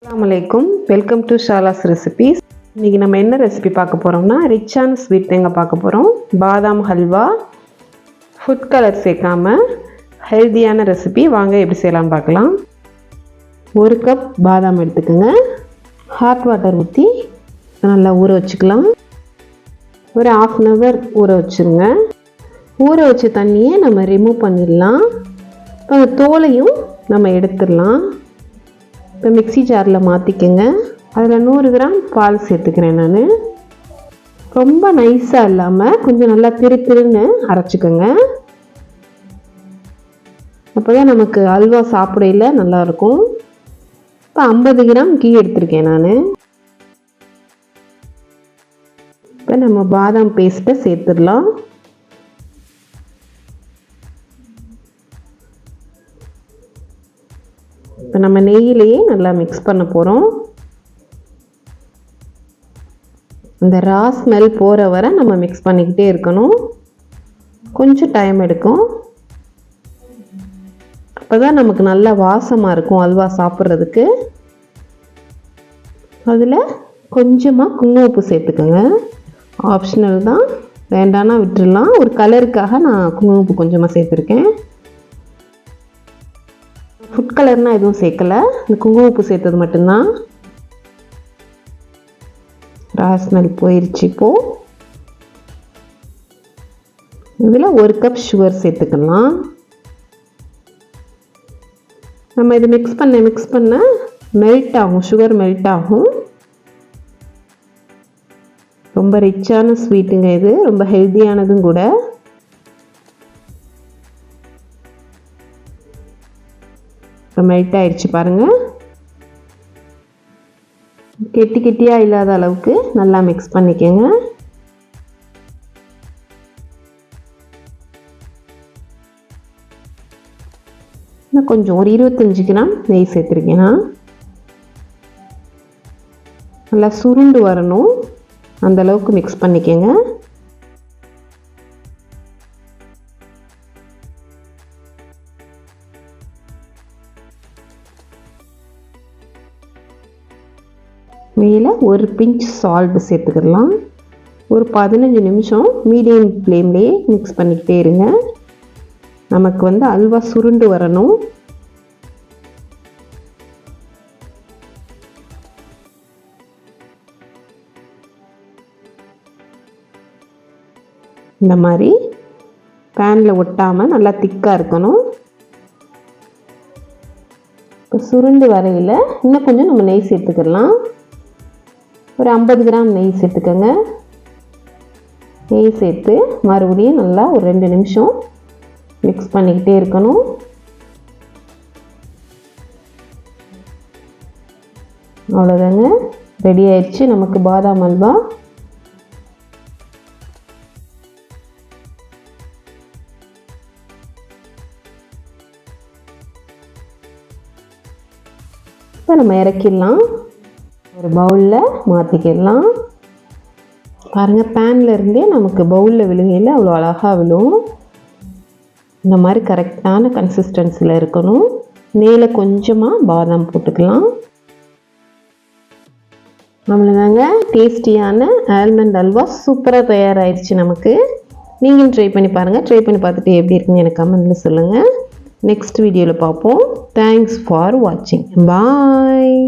அஸ்ஸலாமுஅலைக்கும், welcome to ஷாலாஸ் recipes. இன்றைக்கி நம்ம என்ன ரெசிபி பார்க்க போகிறோம்னா ரிச்சான ஸ்வீட் தாங்க பார்க்க போகிறோம். பாதாம் ஹல்வா, ஃபுட் கலர் சேர்க்காம ஹெல்த்தியான ரெசிபி. வாங்க எப்படி செய்யலாம்னு பார்க்கலாம். 1 கப் பாதாம் எடுத்துக்கோங்க. ஹாட் வாட்டர் ஊற்றி நல்லா ஊற வச்சுக்கலாம். ஒரு 1/2 hour ஊற வச்சுருங்க. ஊற வச்ச தண்ணியை நம்ம ரிமூவ் பண்ணிடலாம். இப்போ அந்த தோலையும் நம்ம எடுத்துடலாம். இப்போ மிக்ஸி ஜாரில் மாற்றிக்கங்க. அதில் 100 கிராம் பால் சேர்த்துக்கிறேன். நான் ரொம்ப நைஸாக இல்லாமல் கொஞ்சம் நல்லா திருன்னு அரைச்சிக்கோங்க. அப்போ தான் நமக்கு அல்வா சாப்பிடையில் நல்லாயிருக்கும். இப்போ 50 கிராம் கீ எடுத்திருக்கேன் நான். இப்போ நம்ம பாதாம் பேஸ்ட்டை சேர்த்துடலாம். இப்போ நம்ம நெய்யிலேயே நல்லா மிக்ஸ் பண்ண போகிறோம். இந்த ரா ஸ்மெல் போகிற வரை நம்ம மிக்ஸ் பண்ணிக்கிட்டே இருக்கணும். கொஞ்சம் டைம் எடுக்கும். அப்போ தான் நமக்கு நல்ல வாசமாக இருக்கும் அல்வா சாப்பிட்றதுக்கு. அதில் கொஞ்சமாக குங்கும உப்பு சேர்த்துக்கோங்க. ஆப்ஷனல் தான், வேண்டானா விட்டுடலாம். ஒரு கலருக்காக நான் குங்கும உப்பு கொஞ்சமாக சேர்த்துருக்கேன். ஃபுட் கலர்னால் எதுவும் சேர்க்கலை, இந்த குங்கும உப்பு சேர்த்தது மட்டும்தான். ரா ஸ்மெல் போயிடுச்சு. இப்போது இதில் 1 கப் சுகர் சேர்த்துக்கலாம். நம்ம இது மிக்ஸ் பண்ண மெல்ட் ஆகும், சுகர் மெல்ட் ஆகும். ரொம்ப ரிச்சான ஸ்வீட்டுங்க இது, ரொம்ப ஹெல்த்தியானதும் கூட. மெல்ட் ஆயிடுச்சு பாருங்கள். கெட்டியாக இல்லாத அளவுக்கு நல்லா மிக்ஸ் பண்ணிக்கோங்க. இன்னும் கொஞ்சம் ஒரு 25 கிராம் நெய் சேர்த்துருக்கேன். நல்லா சுருண்டு வரணும், அந்த அளவுக்கு மிக்ஸ் பண்ணிக்கோங்க. மேலே ஒரு பிஞ்ச் சால்ட் சேர்த்துக்கலாம். ஒரு 15 நிமிஷம் மீடியம் ஃப்ளேம்லேயே மிக்ஸ் பண்ணிக்கிட்டே இருங்க. நமக்கு அல்வா சுருண்டு வரணும். இந்த மாதிரி பேனில் ஒட்டாமல் நல்லா திக்காக இருக்கணும். இப்போ சுருண்டு வரையில் இன்னும் கொஞ்சம் நம்ம நெய் சேர்த்துக்கலாம். ஒரு 50 கிராம் நெய் சேர்த்துக்கோங்க. நெய் சேர்த்து மறுபடியும் நல்லா ஒரு 2 நிமிஷம் மிக்ஸ் பண்ணிக்கிட்டே இருக்கணும். அவ்வளோதாங்க, ரெடி ஆயிடுச்சு நமக்கு பாதாம் அல்வா. இப்போ நம்ம இறக்கிடலாம். ஒரு பவுலில் மாற்றிக்கிடலாம். பாருங்கள், பேனில் இருந்தே நமக்கு பவுலில் விழுகையில் அவ்வளோ அழகாக விழும். இந்த மாதிரி கரெக்டான கன்சிஸ்டன்சியில் இருக்கணும். மேலே கொஞ்சமாக பாதாம் போட்டுக்கலாம். அவ்வளோதாங்க, டேஸ்டியான ஆல்மண்ட் அல்வா சூப்பராக தயாராகிடுச்சு நமக்கு. நீங்களும் ட்ரை பண்ணி பாருங்கள். ட்ரை பண்ணி பார்த்துட்டு எப்படி இருக்குன்னு எனக்கு கமெண்ட்டில் சொல்லுங்கள். நெக்ஸ்ட் வீடியோவில் பார்ப்போம். தேங்க்ஸ் ஃபார் வாட்சிங். பாய்.